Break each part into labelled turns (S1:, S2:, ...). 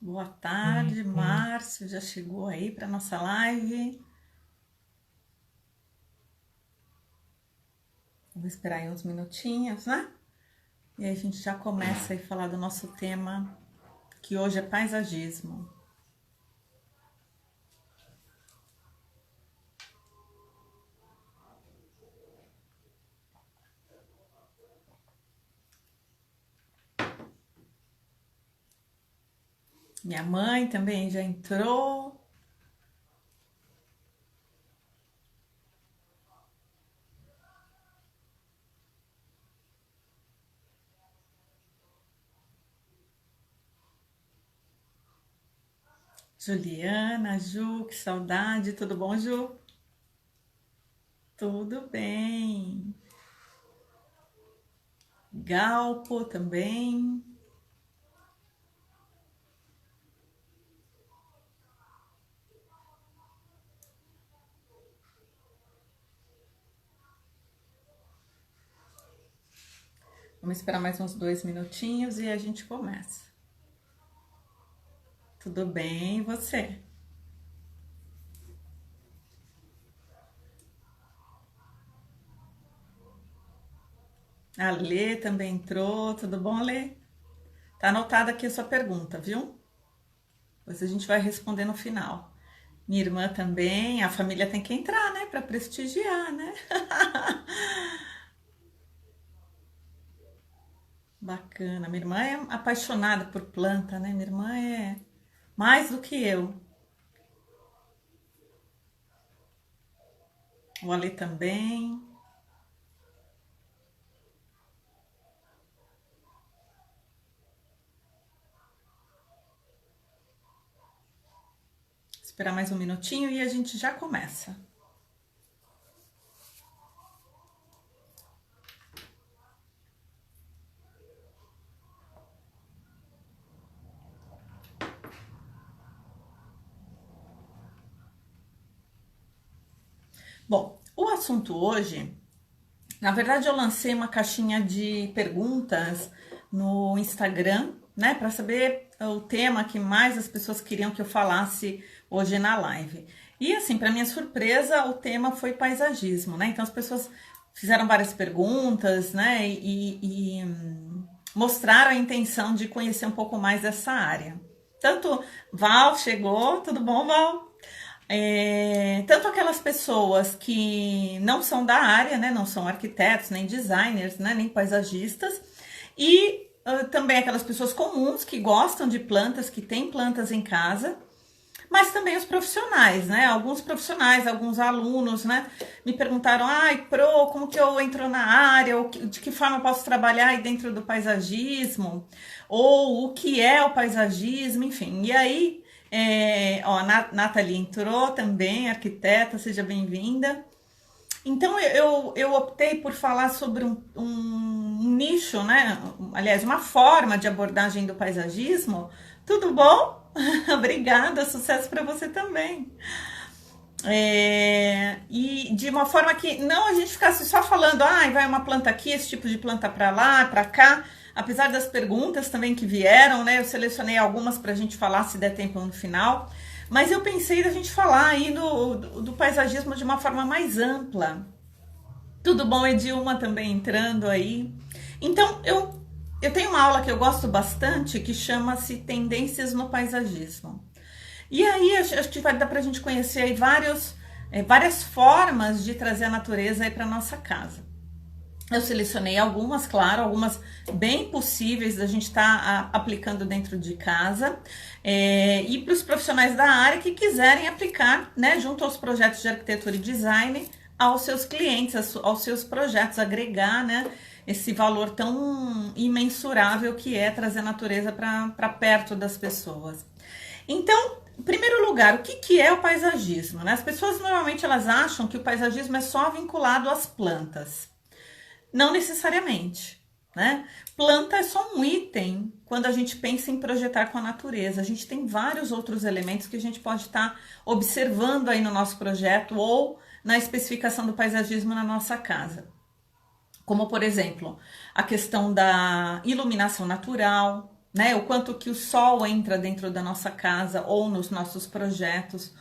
S1: Boa tarde, Márcio, já chegou aí para nossa live. Vou esperar aí uns minutinhos, né? E aí a gente já começa a falar do nosso tema, que hoje é paisagismo. Minha mãe também já entrou. Juliana, Ju, que saudade. Tudo bom, Ju? Tudo bem. Galpo também. Vamos esperar mais uns 2 minutinhos e a gente começa. Tudo bem, e você? A Lê também entrou. Tudo bom, Lê? Tá anotada aqui a sua pergunta, viu? Depois a gente vai responder no final. Minha irmã também, a família tem que entrar, né, para prestigiar, né? Bacana. Minha irmã é apaixonada por planta, né? Minha irmã é mais do que eu. O Ale também. Esperar mais um minutinho e a gente já começa. Bom, o assunto hoje, na verdade, eu lancei uma caixinha de perguntas no Instagram, né, para saber o tema que mais as pessoas queriam que eu falasse hoje na live. E assim, para minha surpresa, o tema foi paisagismo, né? Então as pessoas fizeram várias perguntas, né, mostraram a intenção de conhecer um pouco mais dessa área. Tanto Val chegou, tudo bom, Val? Tanto aquelas pessoas que não são da área, né, não são arquitetos, nem designers, né, nem paisagistas, e também aquelas pessoas comuns que gostam de plantas, que têm plantas em casa, mas também os profissionais, né? Alguns profissionais, alguns alunos, né? Me perguntaram, ai, Pro, como que eu entro na área? De que forma eu posso trabalhar aí dentro do paisagismo? Ou o que é o paisagismo, enfim. E aí, ó, a Nathalie entrou também, arquiteta, seja bem-vinda. Então eu optei por falar sobre um nicho, né? Aliás, uma forma de abordagem do paisagismo. Tudo bom? Obrigada, sucesso para você também. E de uma forma que não a gente ficasse só falando, ah, vai uma planta aqui, esse tipo de planta para lá, para cá. Apesar das perguntas também que vieram, né? Eu selecionei algumas para a gente falar se der tempo no final. Mas eu pensei da gente falar aí do paisagismo de uma forma mais ampla. Tudo bom, Edilma também entrando aí. Então, eu tenho uma aula que eu gosto bastante que chama-se Tendências no Paisagismo. E aí, acho que vai dar para a gente conhecer aí várias formas de trazer a natureza aí para nossa casa. Eu selecionei algumas, claro, algumas bem possíveis da gente estar aplicando dentro de casa. E para os profissionais da área que quiserem aplicar, né, junto aos projetos de arquitetura e design, aos seus clientes, aos seus projetos, agregar, né, esse valor tão imensurável que é trazer a natureza para perto das pessoas. Então, em primeiro lugar, o que é o paisagismo? Né? As pessoas normalmente elas acham que o paisagismo é só vinculado às plantas. Não necessariamente, né? Planta é só um item quando a gente pensa em projetar com a natureza. A gente tem vários outros elementos que a gente pode estar observando aí no nosso projeto ou na especificação do paisagismo na nossa casa. como por exemplo, a questão da iluminação natural, né? O quanto que o sol entra dentro da nossa casa ou nos nossos projetos,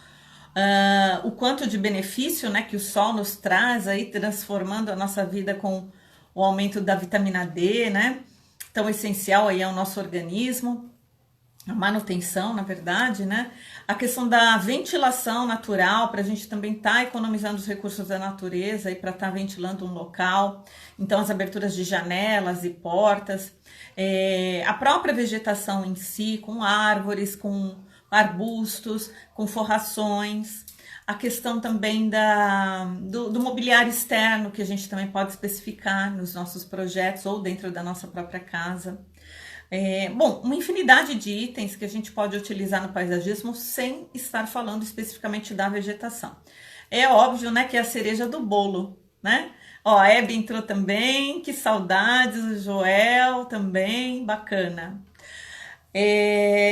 S1: o quanto de benefício, né, que o sol nos traz aí, transformando a nossa vida com o aumento da vitamina D, né? Tão essencial aí ao nosso organismo, a manutenção, na verdade, né? A questão da ventilação natural, para a gente também estar economizando os recursos da natureza e para estar ventilando um local. Então, as aberturas de janelas e portas, a própria vegetação em si, com árvores, com arbustos, com forrações. A questão também do mobiliário externo, que a gente também pode especificar nos nossos projetos ou dentro da nossa própria casa. Bom, uma infinidade de itens que a gente pode utilizar no paisagismo sem estar falando especificamente da vegetação. É óbvio, né, que é a cereja do bolo, né? Ó, a Hebe entrou também, que saudades, o Joel também, bacana.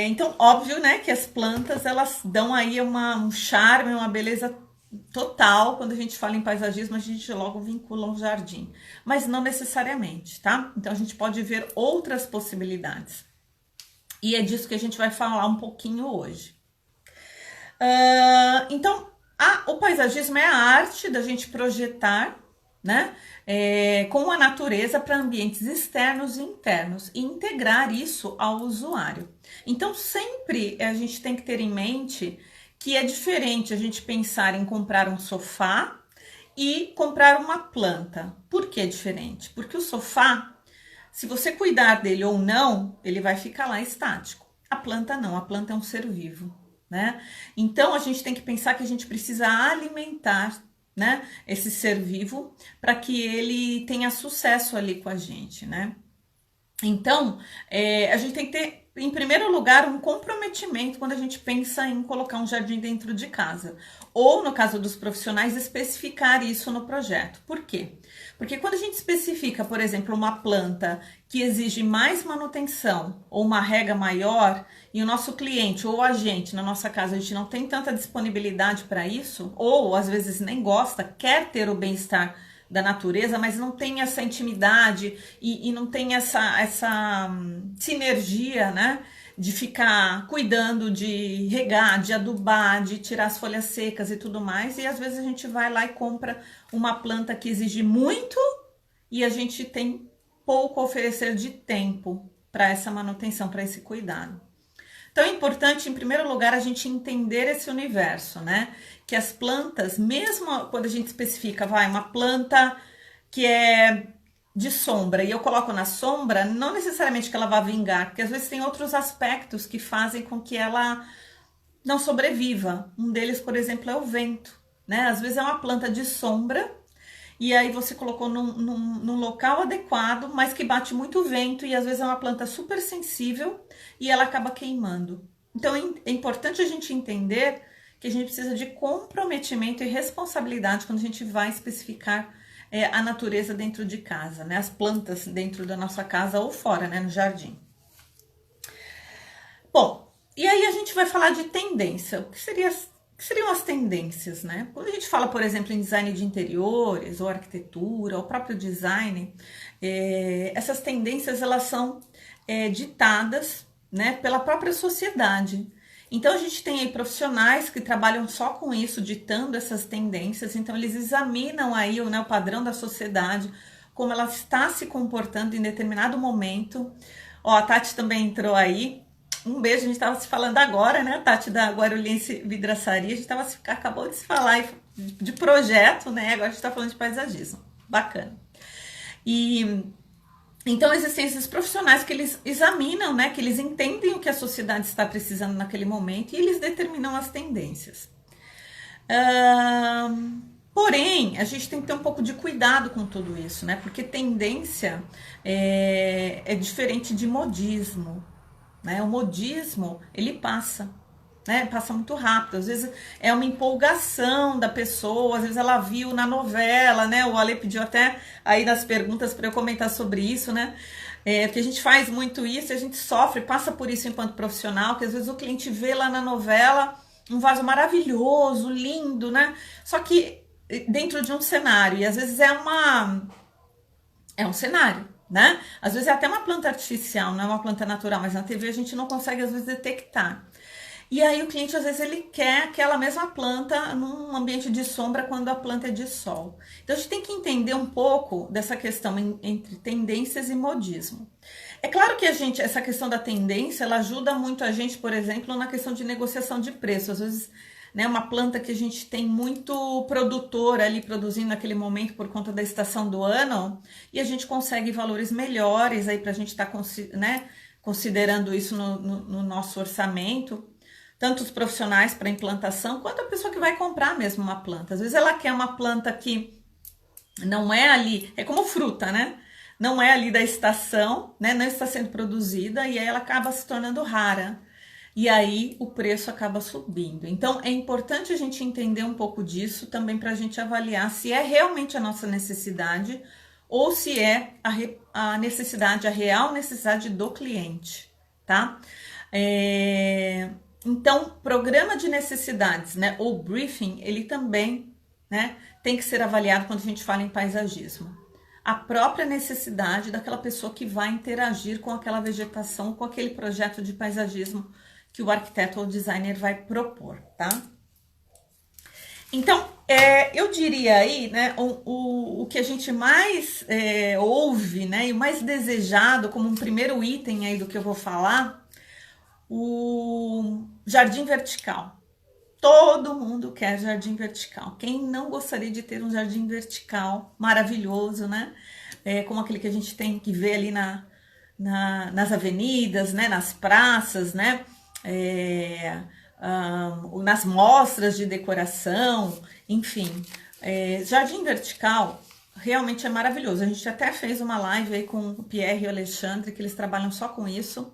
S1: Então, óbvio, né, que as plantas, elas dão aí um charme, uma beleza total. Quando a gente fala em paisagismo, a gente logo vincula um jardim, mas não necessariamente, tá? Então, a gente pode ver outras possibilidades. E é disso que a gente vai falar um pouquinho hoje. Então, o paisagismo é a arte da gente projetar, né, com a natureza para ambientes externos e internos e integrar isso ao usuário. Então, sempre a gente tem que ter em mente que é diferente a gente pensar em comprar um sofá e comprar uma planta. Por que é diferente? Porque o sofá, se você cuidar dele ou não, ele vai ficar lá estático. A planta não, a planta é um ser vivo, né? Então, a gente tem que pensar que a gente precisa alimentar, né, esse ser vivo para que ele tenha sucesso ali com a gente, né? Então, a gente tem que ter, em primeiro lugar, um comprometimento quando a gente pensa em colocar um jardim dentro de casa. Ou, no caso dos profissionais, especificar isso no projeto. Por quê? Porque quando a gente especifica, por exemplo, uma planta que exige mais manutenção ou uma rega maior, e o nosso cliente ou a gente, na nossa casa, a gente não tem tanta disponibilidade para isso, ou às vezes nem gosta, quer ter o bem-estar da natureza, mas não tem essa intimidade e não tem essa sinergia, né? De ficar cuidando, de regar, de adubar, de tirar as folhas secas e tudo mais. E às vezes a gente vai lá e compra uma planta que exige muito e a gente tem pouco a oferecer de tempo para essa manutenção, para esse cuidado. Então é importante, em primeiro lugar, a gente entender esse universo, né? Que as plantas, mesmo quando a gente especifica, uma planta que é de sombra e eu coloco na sombra, não necessariamente que ela vá vingar, porque às vezes tem outros aspectos que fazem com que ela não sobreviva. Um deles, por exemplo, é o vento, né? Às vezes é uma planta de sombra e aí você colocou num local adequado, mas que bate muito vento e às vezes é uma planta super sensível e ela acaba queimando. Então é importante a gente entender que a gente precisa de comprometimento e responsabilidade quando a gente vai especificar a natureza dentro de casa, né? As plantas dentro da nossa casa ou fora, né? No jardim. Bom, e aí a gente vai falar de tendência. O que seriam as tendências, né? Quando a gente fala, por exemplo, em design de interiores, ou arquitetura, ou próprio design, essas tendências, elas são ditadas, né, pela própria sociedade. Então, a gente tem aí profissionais que trabalham só com isso, ditando essas tendências. Então, eles examinam aí o padrão da sociedade, como ela está se comportando em determinado momento. Ó, a Tati também entrou aí. Um beijo, a gente estava se falando agora, né, Tati, da Guarulhense Vidraçaria. A gente acabou de se falar de projeto, né, agora a gente está falando de paisagismo. Bacana. Então, existem esses profissionais que eles examinam, né, que eles entendem o que a sociedade está precisando naquele momento e eles determinam as tendências. Porém, a gente tem que ter um pouco de cuidado com tudo isso, né, porque tendência é diferente de modismo, né? O modismo, ele passa, né? Passa muito rápido. Às vezes é uma empolgação da pessoa, às vezes ela viu na novela, né? O Ale pediu até aí nas perguntas para eu comentar sobre isso, né? Porque a gente faz muito isso, a gente sofre, passa por isso enquanto profissional, que às vezes o cliente vê lá na novela um vaso maravilhoso, lindo, né? Só que dentro de um cenário, e às vezes é É um cenário, né? Às vezes é até uma planta artificial, não é uma planta natural, mas na TV a gente não consegue às vezes detectar. E aí o cliente às vezes ele quer aquela mesma planta num ambiente de sombra quando a planta é de sol. Então a gente tem que entender um pouco dessa questão entre tendências e modismo. É claro que essa questão da tendência, ela ajuda muito a gente, por exemplo, na questão de negociação de preço. Às vezes, né, uma planta que a gente tem muito produtor ali produzindo naquele momento por conta da estação do ano, e a gente consegue valores melhores aí para a gente estar, né, considerando isso no nosso orçamento, tanto os profissionais para implantação, quanto a pessoa que vai comprar mesmo uma planta. Às vezes ela quer uma planta que não é ali, é como fruta, né? Não é ali da estação, né? Não está sendo produzida e aí ela acaba se tornando rara. E aí o preço acaba subindo. Então é importante a gente entender um pouco disso também para a gente avaliar se é realmente a nossa necessidade ou se é a necessidade, a real necessidade do cliente, tá? Então, programa de necessidades, né? Ou briefing, ele também, né, tem que ser avaliado quando a gente fala em paisagismo. A própria necessidade daquela pessoa que vai interagir com aquela vegetação, com aquele projeto de paisagismo que o arquiteto ou designer vai propor, tá? Então, eu diria aí, né, o que a gente mais ouve, né, e o mais desejado como um primeiro item aí do que eu vou falar, o jardim vertical. Todo mundo quer jardim vertical. Quem não gostaria de ter um jardim vertical maravilhoso, né? Como aquele que a gente tem que ver ali nas avenidas, né? Nas praças, né? Nas mostras de decoração, enfim. Jardim vertical realmente é maravilhoso. A gente até fez uma live aí com o Pierre e o Alexandre, que eles trabalham só com isso.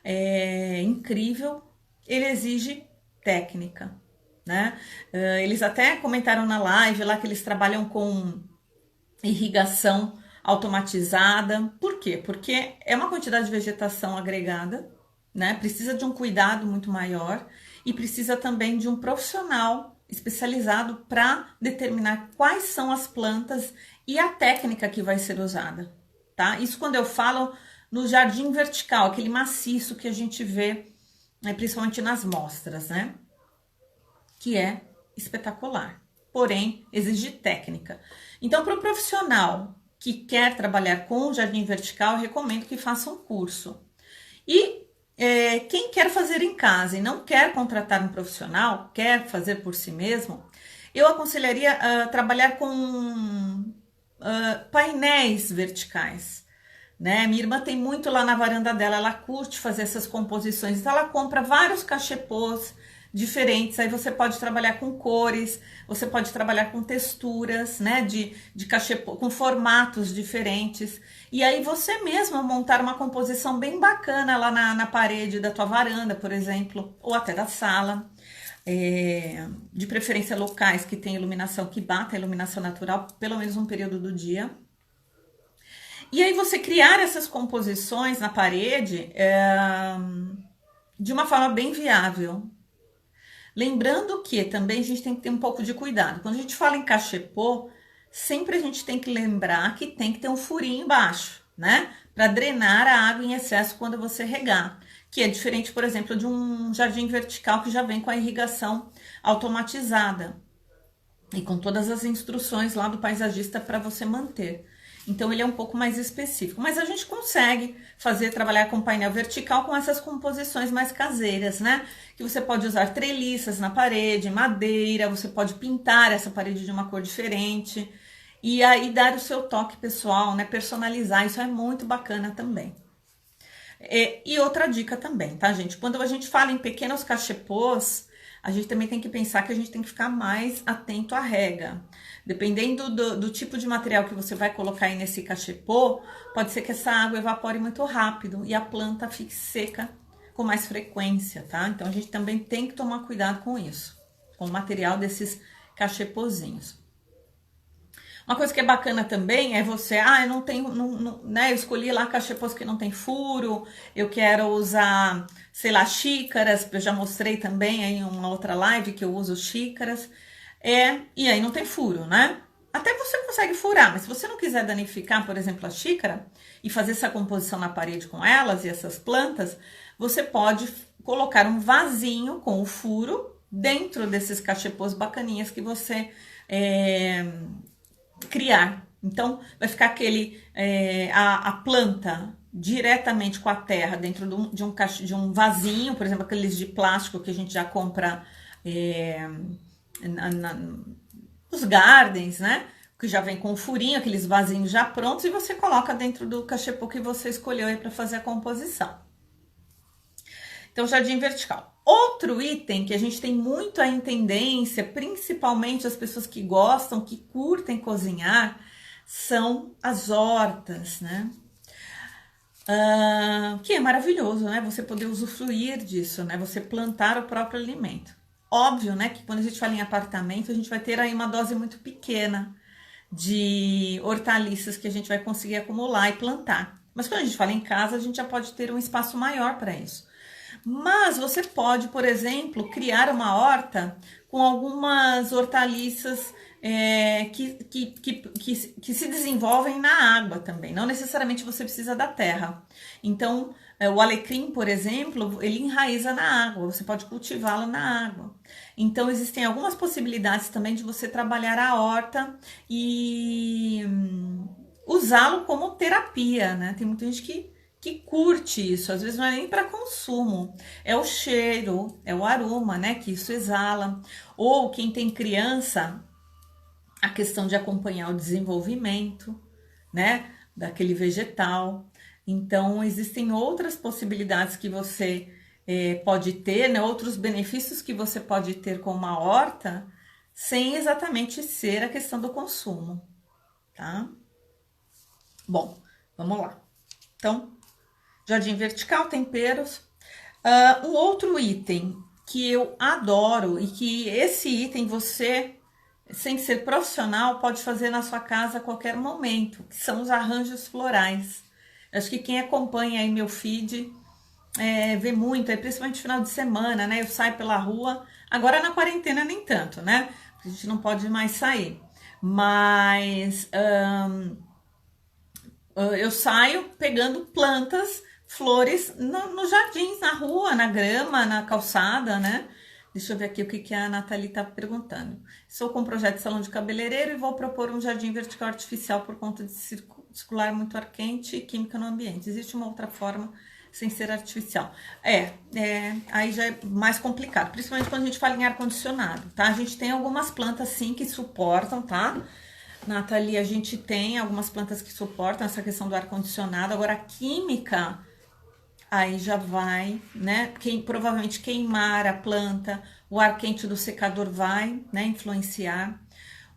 S1: É incrível. Ele exige técnica, né? Eles até comentaram na live lá que eles trabalham com irrigação automatizada. Por quê? Porque é uma quantidade de vegetação agregada, né? Precisa de um cuidado muito maior e precisa também de um profissional especializado para determinar quais são as plantas e a técnica que vai ser usada, tá? Isso quando eu falo no jardim vertical, aquele maciço que a gente vê, né, principalmente nas mostras, né? Que é espetacular, porém exige técnica. Então, para o profissional que quer trabalhar com o jardim vertical, eu recomendo que faça um curso. E quem quer fazer em casa e não quer contratar um profissional, quer fazer por si mesmo, eu aconselharia trabalhar com painéis verticais. Né? Minha irmã tem muito lá na varanda dela, ela curte fazer essas composições, então ela compra vários cachepôs diferentes, aí você pode trabalhar com cores, você pode trabalhar com texturas, né, de cachepô, com formatos diferentes, e aí você mesma montar uma composição bem bacana lá na parede da tua varanda, por exemplo, ou até da sala, de preferência locais que tem iluminação, que bata a iluminação natural, pelo menos um período do dia. E aí você criar essas composições na parede de uma forma bem viável. Lembrando que também a gente tem que ter um pouco de cuidado. Quando a gente fala em cachepô, sempre a gente tem que lembrar que tem que ter um furinho embaixo, né? Para drenar a água em excesso quando você regar. Que é diferente, por exemplo, de um jardim vertical que já vem com a irrigação automatizada. E com todas as instruções lá do paisagista para você manter. Então ele é um pouco mais específico, mas a gente consegue trabalhar com painel vertical com essas composições mais caseiras, né? Que você pode usar treliças na parede, madeira, você pode pintar essa parede de uma cor diferente e aí dar o seu toque pessoal, né? Personalizar, isso é muito bacana também. E outra dica também, tá, gente? Quando a gente fala em pequenos cachepôs, a gente também tem que pensar que a gente tem que ficar mais atento à rega. Dependendo do tipo de material que você vai colocar aí nesse cachepô, pode ser que essa água evapore muito rápido e a planta fique seca com mais frequência, tá? Então a gente também tem que tomar cuidado com isso, com o material desses cachepôzinhos. Uma coisa que é bacana também é você, eu não tenho, né? Eu escolhi lá cachepôs que não tem furo, eu quero usar, sei lá, xícaras, eu já mostrei também aí em uma outra live que eu uso xícaras, e aí não tem furo, né? Até você consegue furar, mas se você não quiser danificar, por exemplo, a xícara e fazer essa composição na parede com elas e essas plantas, você pode colocar um vasinho com o furo dentro desses cachepôs bacaninhas que você criar. Então, vai ficar a planta diretamente com a terra dentro de um vasinho, por exemplo, aqueles de plástico que a gente já compra nos gardens, né? Que já vem com um furinho, aqueles vasinhos já prontos, e você coloca dentro do cachepô que você escolheu aí para fazer a composição. Então, jardim vertical. Outro item que a gente tem muito aí em tendência, principalmente as pessoas que gostam, que curtem cozinhar, são as hortas, né? Que é maravilhoso, né? Você poder usufruir disso, né? Você plantar o próprio alimento. Óbvio, né? Que quando a gente fala em apartamento, a gente vai ter aí uma dose muito pequena de hortaliças que a gente vai conseguir acumular e plantar. Mas quando a gente fala em casa, a gente já pode ter um espaço maior para isso. Mas você pode, por exemplo, criar uma horta com algumas hortaliças que se desenvolvem na água também. Não necessariamente você precisa da terra. Então, o alecrim, por exemplo, ele enraiza na água. Você pode cultivá-lo na água. Então, existem algumas possibilidades também de você trabalhar a horta e usá-lo como terapia, né? Tem muita gente que curte isso, às vezes não é nem para consumo, é o cheiro, é o aroma, né, que isso exala. Ou quem tem criança, a questão de acompanhar o desenvolvimento, né, daquele vegetal. Então, existem outras possibilidades que você pode ter, né, outros benefícios que você pode ter com uma horta, sem exatamente ser a questão do consumo, tá? Bom, vamos lá. Então, jardim vertical, temperos. Um outro item que eu adoro e que esse item você, sem ser profissional, pode fazer na sua casa a qualquer momento, que são os arranjos florais. Eu acho que quem acompanha aí meu feed vê muito, principalmente no final de semana, né? Eu saio pela rua, agora na quarentena nem tanto, né? Porque a gente não pode mais sair. Mas eu saio pegando plantas, flores nos jardins, na rua, na grama, na calçada, né? Deixa eu ver aqui o que a Nathalie está perguntando. Estou com um projeto de salão de cabeleireiro e vou propor um jardim vertical artificial por conta de circular muito ar quente e química no ambiente. Existe uma outra forma sem ser artificial? Aí já é mais complicado, principalmente quando a gente fala em ar-condicionado, tá? A gente tem algumas plantas sim que suportam, tá? Nathalie, a gente tem algumas plantas que suportam essa questão do ar-condicionado. Agora, a química, aí já vai, né? Provavelmente queimar a planta, o ar quente do secador vai, né, influenciar.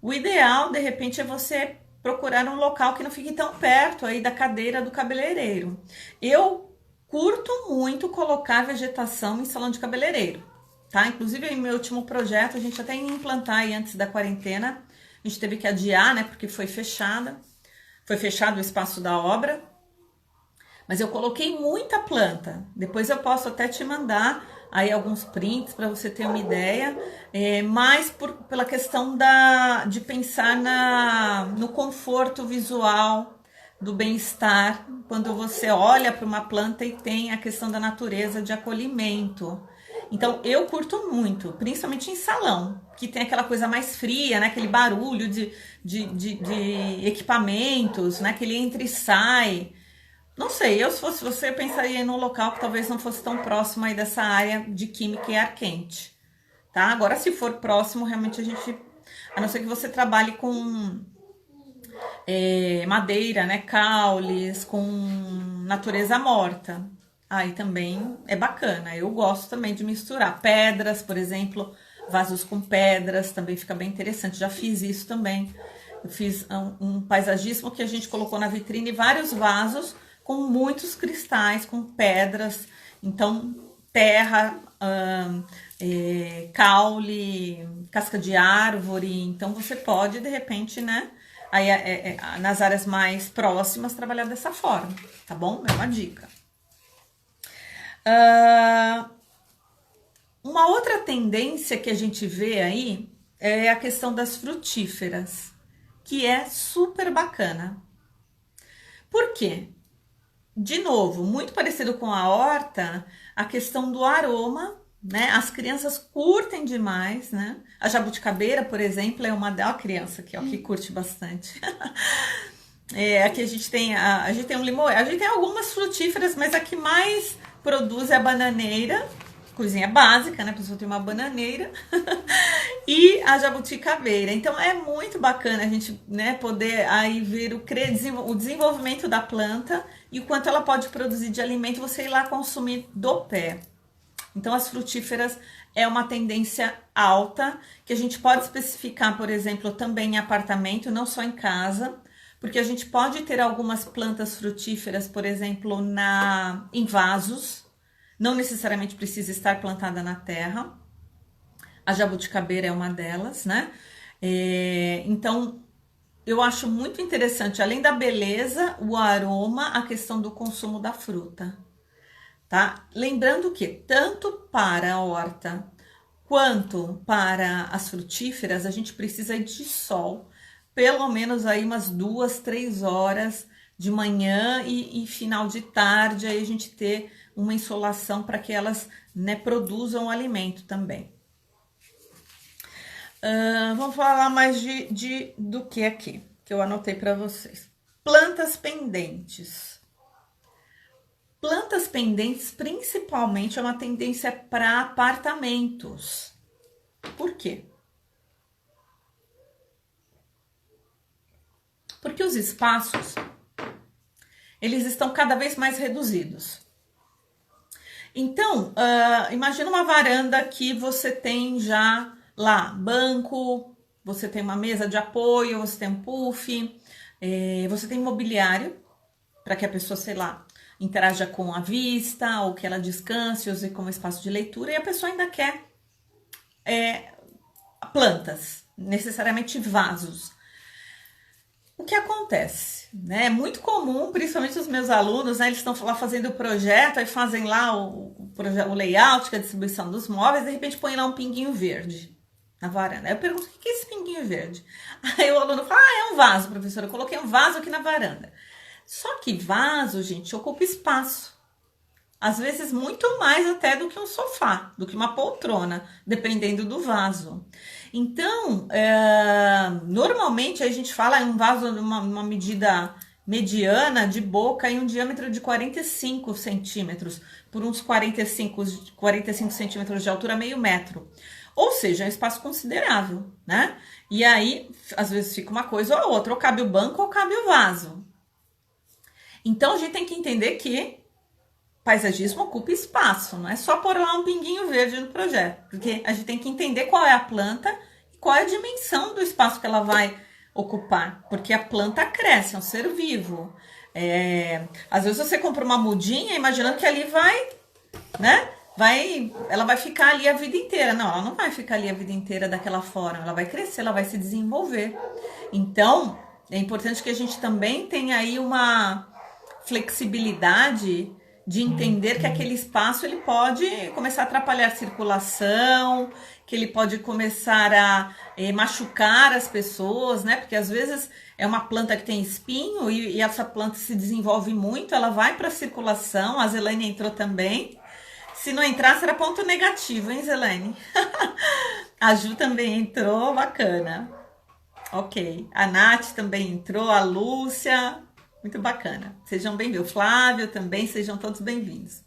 S1: O ideal, de repente, é você procurar um local que não fique tão perto aí da cadeira do cabeleireiro. Eu curto muito colocar vegetação em salão de cabeleireiro, tá? Inclusive, em meu último projeto, a gente até ia implantar aí antes da quarentena. A gente teve que adiar, né, porque foi fechado o espaço da obra, mas eu coloquei muita planta. Depois eu posso até te mandar aí alguns prints para você ter uma ideia, mais pela questão de pensar no conforto visual, do bem-estar, quando você olha para uma planta e tem a questão da natureza de acolhimento. Então, eu curto muito, principalmente em salão, que tem aquela coisa mais fria, né? Aquele barulho de equipamentos, né? Aquele entra e sai. Não sei, se fosse você, eu pensaria em um local que talvez não fosse tão próximo aí dessa área de química e ar quente, tá? Agora, se for próximo, realmente a não ser que você trabalhe com madeira, né? Caules, com natureza morta. Aí também é bacana, eu gosto também de misturar pedras, por exemplo, vasos com pedras, também fica bem interessante, já fiz isso também. Eu fiz um paisagismo que a gente colocou na vitrine vários vasos com muitos cristais, com pedras, então terra, caule, casca de árvore, então você pode de repente, né, aí nas áreas mais próximas trabalhar dessa forma, tá bom? É uma dica. Uma outra tendência que a gente vê aí é a questão das frutíferas, que é super bacana. Por quê? De novo, muito parecido com a horta, a questão do aroma, né? As crianças curtem demais, né? A jabuticabeira, por exemplo, é uma criança aqui, ó, que curte bastante. Aqui a gente tem um limoeiro, a gente tem algumas frutíferas, mas a que mais produz é a bananeira, coisinha básica, né? A pessoa tem uma bananeira e a jabuticabeira. Então é muito bacana a gente, né, poder aí ver o desenvolvimento da planta e o quanto ela pode produzir de alimento, você ir lá consumir do pé. Então as frutíferas é uma tendência alta, que a gente pode especificar, por exemplo, também em apartamento, não só em casa, porque a gente pode ter algumas plantas frutíferas, por exemplo, em vasos, não necessariamente precisa estar plantada na terra. A jabuticabeira é uma delas, né? Então, eu acho muito interessante, além da beleza, o aroma, a questão do consumo da fruta, tá? Lembrando que tanto para a horta quanto para as frutíferas, a gente precisa de sol, pelo menos aí umas 2, 3 horas de manhã e final de tarde, aí a gente ter uma insolação para que elas, né, produzam o alimento também. Vamos falar mais do que aqui, que eu anotei para vocês. Plantas pendentes. Plantas pendentes, principalmente, é uma tendência para apartamentos. Por quê? Porque os espaços, eles estão cada vez mais reduzidos. Então, imagina uma varanda que você tem já lá banco, você tem uma mesa de apoio, você tem um puff, você tem mobiliário para que a pessoa, sei lá, interaja com a vista ou que ela descanse, use como espaço de leitura, e a pessoa ainda quer plantas, necessariamente vasos. O que acontece, né? É muito comum, principalmente os meus alunos, né? Eles estão lá fazendo o projeto, aí fazem lá o layout, que é a distribuição dos móveis, de repente põem lá um pinguinho verde na varanda. Aí eu pergunto, o que é esse pinguinho verde? Aí o aluno fala, é um vaso, professora, eu coloquei um vaso aqui na varanda. Só que vaso, gente, ocupa espaço. Às vezes muito mais até do que um sofá, do que uma poltrona, dependendo do vaso. Então, normalmente a gente fala em um vaso numa medida mediana de boca em um diâmetro de 45 centímetros, por uns 45 centímetros de altura, meio metro. Ou seja, é um espaço considerável, né? E aí, às vezes fica uma coisa ou outra, ou cabe o banco ou cabe o vaso. Então, a gente tem que entender que paisagismo ocupa espaço, não é só pôr lá um pinguinho verde no projeto, porque a gente tem que entender qual é a planta e qual é a dimensão do espaço que ela vai ocupar, porque a planta cresce, é um ser vivo. Às vezes você compra uma mudinha imaginando que ali vai, né? Ela vai ficar ali a vida inteira. Não, ela não vai ficar ali a vida inteira daquela forma, ela vai crescer, ela vai se desenvolver. Então, é importante que a gente também tenha aí uma flexibilidade de entender que aquele espaço ele pode começar a atrapalhar a circulação, que ele pode começar a machucar as pessoas, né? Porque às vezes é uma planta que tem espinho e essa planta se desenvolve muito, ela vai para a circulação. A Zelene entrou também. Se não entrar, será ponto negativo, hein, Zelene? A Ju também entrou, bacana. Ok. A Nath também entrou, a Lúcia. Muito bacana. Sejam bem-vindos. O Flávio também, sejam todos bem-vindos.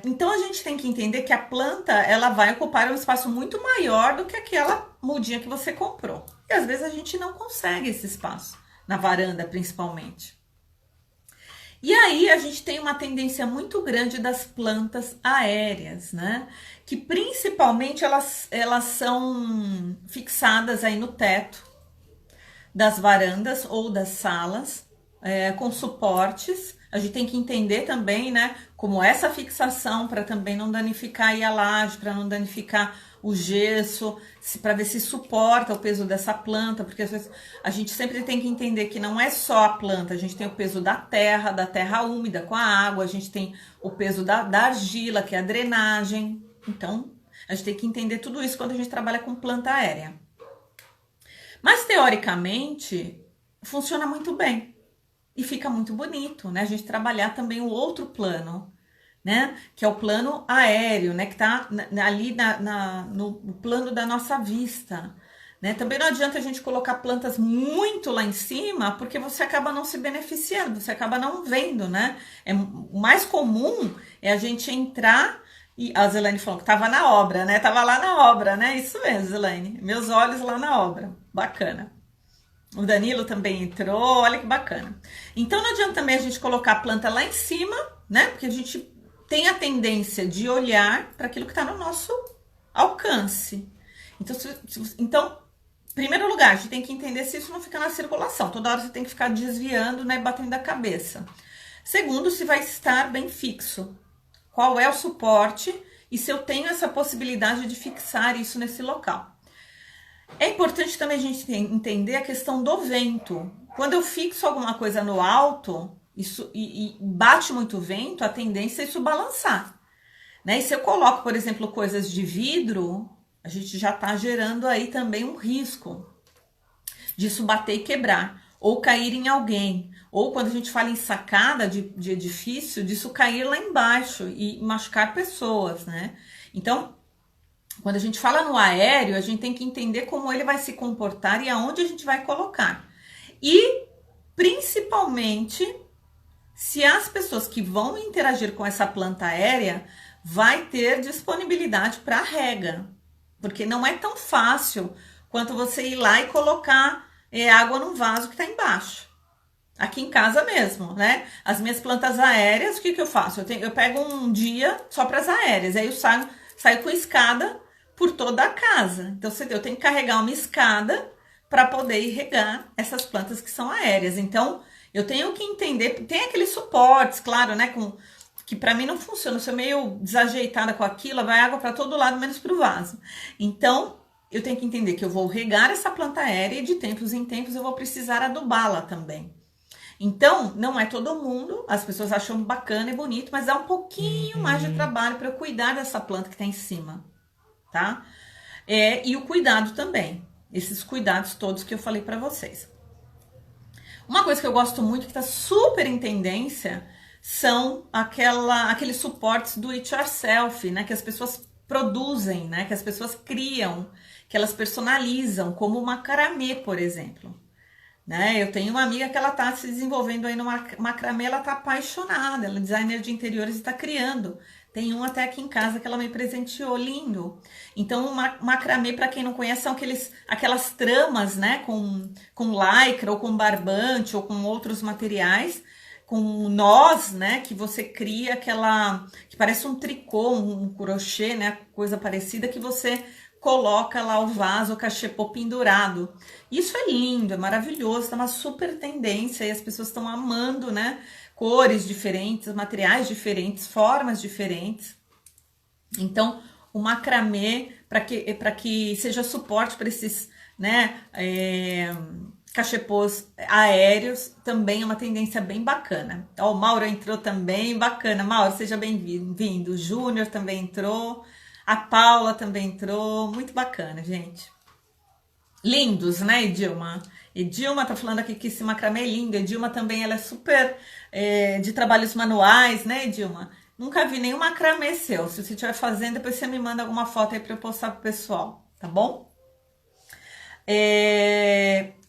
S1: Então, a gente tem que entender que a planta, ela vai ocupar um espaço muito maior do que aquela mudinha que você comprou. E, às vezes, a gente não consegue esse espaço, na varanda, principalmente. E aí, a gente tem uma tendência muito grande das plantas aéreas, né? Que, principalmente, elas são fixadas aí no teto das varandas ou das salas, com suportes. A gente tem que entender também, né, como essa fixação para também não danificar aí a laje, para não danificar o gesso, para ver se suporta o peso dessa planta, porque às vezes a gente sempre tem que entender que não é só a planta, a gente tem o peso da terra úmida com a água, a gente tem o peso da argila, que é a drenagem. Então, a gente tem que entender tudo isso quando a gente trabalha com planta aérea. Mas teoricamente funciona muito bem e fica muito bonito, né? A gente trabalhar também o outro plano, né? Que é o plano aéreo, né? Que tá ali no plano da nossa vista, né? Também não adianta a gente colocar plantas muito lá em cima, porque você acaba não se beneficiando, você acaba não vendo, né? O mais comum é a gente entrar e a Zelaine falou que tava na obra, né? Tava lá na obra, né? Isso mesmo, Zelaine. Meus olhos lá na obra. Bacana. O Danilo também entrou, olha que bacana. Então não adianta também a gente colocar a planta lá em cima, né? Porque a gente tem a tendência de olhar para aquilo que está no nosso alcance. Então, em primeiro lugar, a gente tem que entender se isso não fica na circulação. Toda hora você tem que ficar desviando, né? Batendo a cabeça. Segundo, se vai estar bem fixo. Qual é o suporte e se eu tenho essa possibilidade de fixar isso nesse local. É importante também a gente entender a questão do vento. Quando eu fixo alguma coisa no alto e bate muito vento, a tendência é isso balançar. Né? E se eu coloco, por exemplo, coisas de vidro, a gente já está gerando aí também um risco disso bater e quebrar, ou cair em alguém. Ou quando a gente fala em sacada de edifício, disso cair lá embaixo e machucar pessoas, né? Então, quando a gente fala no aéreo, a gente tem que entender como ele vai se comportar e aonde a gente vai colocar. E, principalmente, se as pessoas que vão interagir com essa planta aérea vai ter disponibilidade para rega. Porque não é tão fácil quanto você ir lá e colocar água num vaso que está embaixo. Aqui em casa mesmo, né? As minhas plantas aéreas, o que eu faço? Eu pego um dia só para as aéreas, aí eu saio com escada por toda a casa. Então, eu tenho que carregar uma escada para poder irrigar essas plantas que são aéreas. Então, eu tenho que entender, tem aqueles suportes, claro, né? Que para mim não funciona, eu sou meio desajeitada com aquilo, vai água para todo lado, menos para o vaso. Então, eu tenho que entender que eu vou regar essa planta aérea e de tempos em tempos eu vou precisar adubá-la também. Então, não é todo mundo, as pessoas acham bacana e bonito, mas dá um pouquinho mais de trabalho para eu cuidar dessa planta que está em cima, tá? E o cuidado também, esses cuidados todos que eu falei para vocês. Uma coisa que eu gosto muito, que está super em tendência, são aqueles suportes do it yourself, né? Que as pessoas produzem, né? Que as pessoas criam, que elas personalizam, como o macramê, por exemplo. Né? Eu tenho uma amiga que ela está se desenvolvendo aí no macramê, ela está apaixonada, ela é designer de interiores e está criando. Tem um até aqui em casa que ela me presenteou, lindo. Então, o macramê, para quem não conhece, são aquelas tramas, né? Com lycra, ou com barbante, ou com outros materiais, com nós, né? Que você cria que parece um tricô, um crochê, né? Coisa parecida, que você coloca lá o vaso, o cachepô pendurado. Isso é lindo, é maravilhoso, tá uma super tendência e as pessoas estão amando, né? Cores diferentes, materiais diferentes, formas diferentes. Então, o macramê, para que seja suporte para esses, né, cachepôs aéreos, também é uma tendência bem bacana. Ó, o Mauro entrou também, bacana. Mauro, seja bem-vindo. O Júnior também entrou. A Paula também entrou, muito bacana, gente. Lindos, né, Edilma? Edilma tá falando aqui que esse macramê é lindo. Edilma também, ela é super de trabalhos manuais, né, Edilma? Nunca vi nenhum macramê seu. Se você estiver fazendo, depois você me manda alguma foto aí para eu postar pro pessoal, tá bom?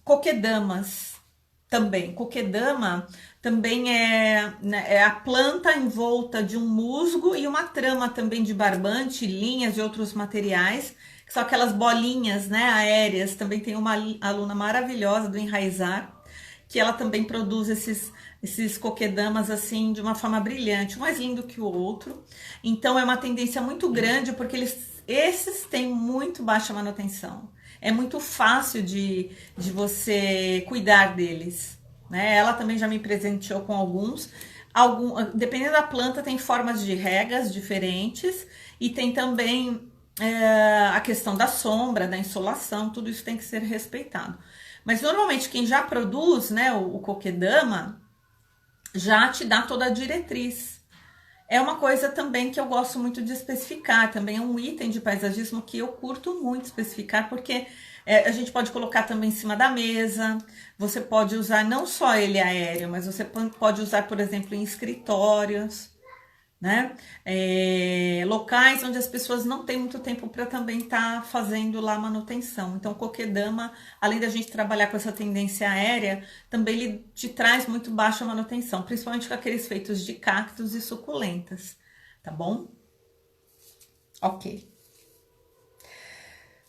S1: Coquedamas também. Coquedama também é a planta envolta de um musgo e uma trama também de barbante, linhas e outros materiais, que são aquelas bolinhas, né, aéreas. Também tem uma aluna maravilhosa do Enraizar, que ela também produz esses coquedamas assim de uma forma brilhante, um mais lindo que o outro. Então é uma tendência muito grande, porque esses têm muito baixa manutenção. É muito fácil de você cuidar deles. Né? Ela também já me presenteou com alguns. Dependendo da planta, tem formas de regas diferentes e tem também a questão da sombra, da insolação, tudo isso tem que ser respeitado. Mas normalmente quem já produz, né, o coquedama já te dá toda a diretriz. É uma coisa também que eu gosto muito de especificar, também é um item de paisagismo que eu curto muito especificar, porque A gente pode colocar também em cima da mesa. Você pode usar não só ele aéreo, mas você pode usar, por exemplo, em escritórios, né? Locais onde as pessoas não têm muito tempo para também estar fazendo lá manutenção. Então, coquedama, além da gente trabalhar com essa tendência aérea, também ele te traz muito baixa manutenção, principalmente com aqueles feitos de cactos e suculentas, tá bom? Ok.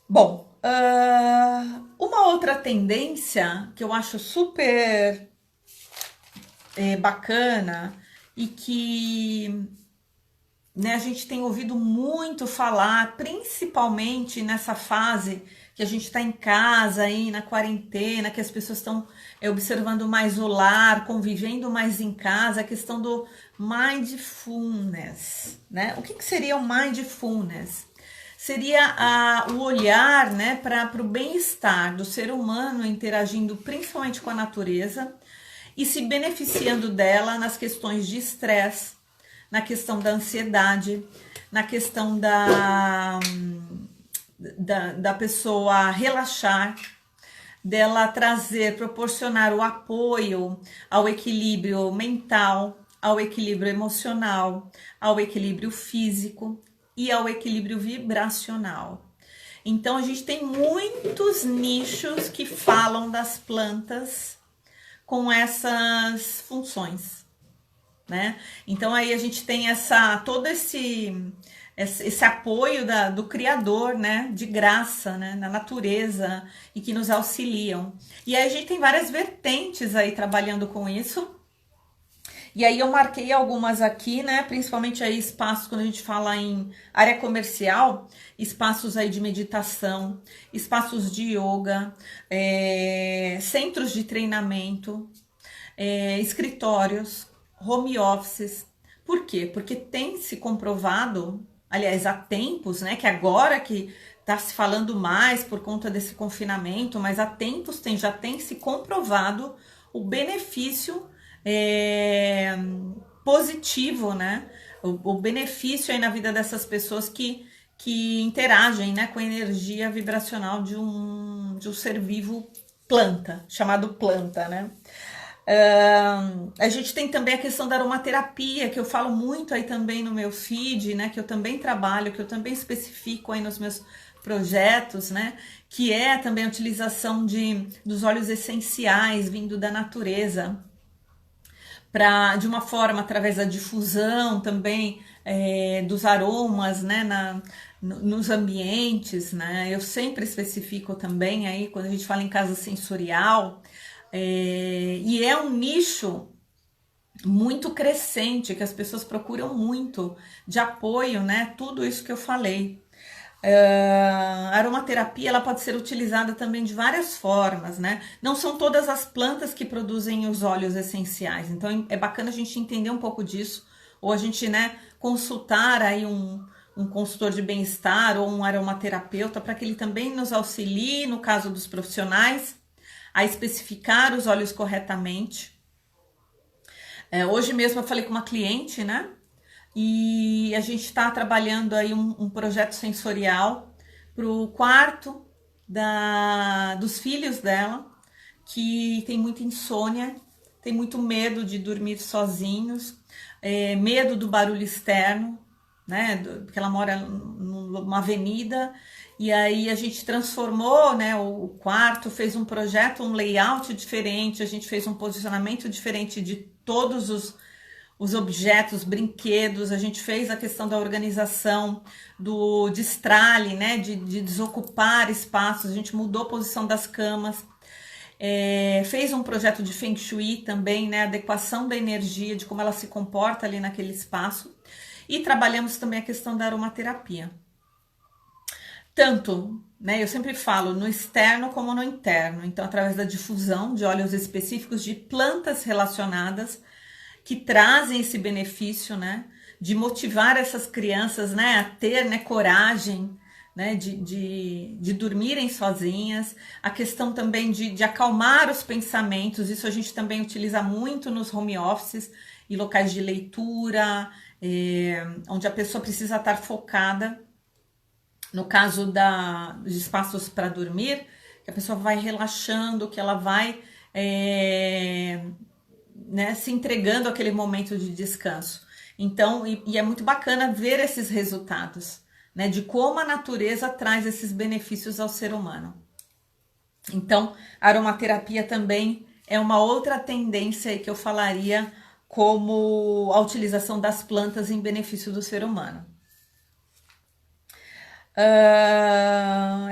S1: Bom, uma outra tendência que eu acho super bacana e que, né, a gente tem ouvido muito falar, principalmente nessa fase que a gente está em casa aí na quarentena, que as pessoas estão observando mais o lar, convivendo mais em casa, a questão do mindfulness, né? O que seria o mindfulness? Seria o olhar, né, para o bem-estar do ser humano interagindo principalmente com a natureza e se beneficiando dela nas questões de estresse, na questão da ansiedade, na questão da pessoa relaxar, dela trazer, proporcionar o apoio ao equilíbrio mental, ao equilíbrio emocional, ao equilíbrio físico e ao equilíbrio vibracional. Então a gente tem muitos nichos que falam das plantas com essas funções, né? Então aí a gente tem todo esse apoio do Criador, né, de graça, né, na natureza e que nos auxiliam. E aí a gente tem várias vertentes aí trabalhando com isso. E aí eu marquei algumas aqui, né, principalmente aí espaços, quando a gente fala em área comercial, espaços aí de meditação, espaços de yoga, centros de treinamento, escritórios, home offices. Por quê? Porque tem se comprovado, aliás, há tempos, né, que agora que está se falando mais por conta desse confinamento, mas há tempos já tem se comprovado o benefício positivo, né? O benefício aí na vida dessas pessoas que interagem, né, com a energia vibracional de um ser vivo planta, chamado planta, né? A gente tem também a questão da aromaterapia, que eu falo muito aí também no meu feed, né? Que eu também trabalho, que eu também especifico aí nos meus projetos, né? Que é também a utilização dos óleos essenciais vindo da natureza, de uma forma através da difusão também dos aromas, né, nos ambientes, né? Eu sempre especifico também aí quando a gente fala em casa sensorial, e é um nicho muito crescente que as pessoas procuram muito de apoio, né? Tudo isso que eu falei. A aromaterapia ela pode ser utilizada também de várias formas, né? Não são todas as plantas que produzem os óleos essenciais, então é bacana a gente entender um pouco disso, ou a gente, né, consultar aí um consultor de bem-estar ou um aromaterapeuta para que ele também nos auxilie, no caso dos profissionais, a especificar os óleos corretamente. Hoje mesmo eu falei com uma cliente, né? E a gente está trabalhando aí um projeto sensorial para o quarto dos filhos dela, que tem muita insônia, tem muito medo de dormir sozinhos, medo do barulho externo, né? Porque ela mora numa avenida, e aí a gente transformou, né, o quarto, fez um projeto, um layout diferente, a gente fez um posicionamento diferente de todos os objetos, brinquedos, a gente fez a questão da organização, do destralhe, né, de desocupar espaços, a gente mudou a posição das camas, fez um projeto de Feng Shui também, né, adequação da energia, de como ela se comporta ali naquele espaço, e trabalhamos também a questão da aromaterapia. Tanto, né, eu sempre falo, no externo como no interno, então através da difusão de óleos específicos de plantas relacionadas, que trazem esse benefício, né, de motivar essas crianças, né, a ter, né, coragem, né, de dormirem sozinhas, a questão também de acalmar os pensamentos, isso a gente também utiliza muito nos home offices e locais de leitura, onde a pessoa precisa estar focada. No caso dos espaços para dormir, que a pessoa vai relaxando, que ela vai né, se entregando àquele momento de descanso. Então, e é muito bacana ver esses resultados, né, de como a natureza traz esses benefícios ao ser humano. Então, a aromaterapia também é uma outra tendência aí que eu falaria como a utilização das plantas em benefício do ser humano.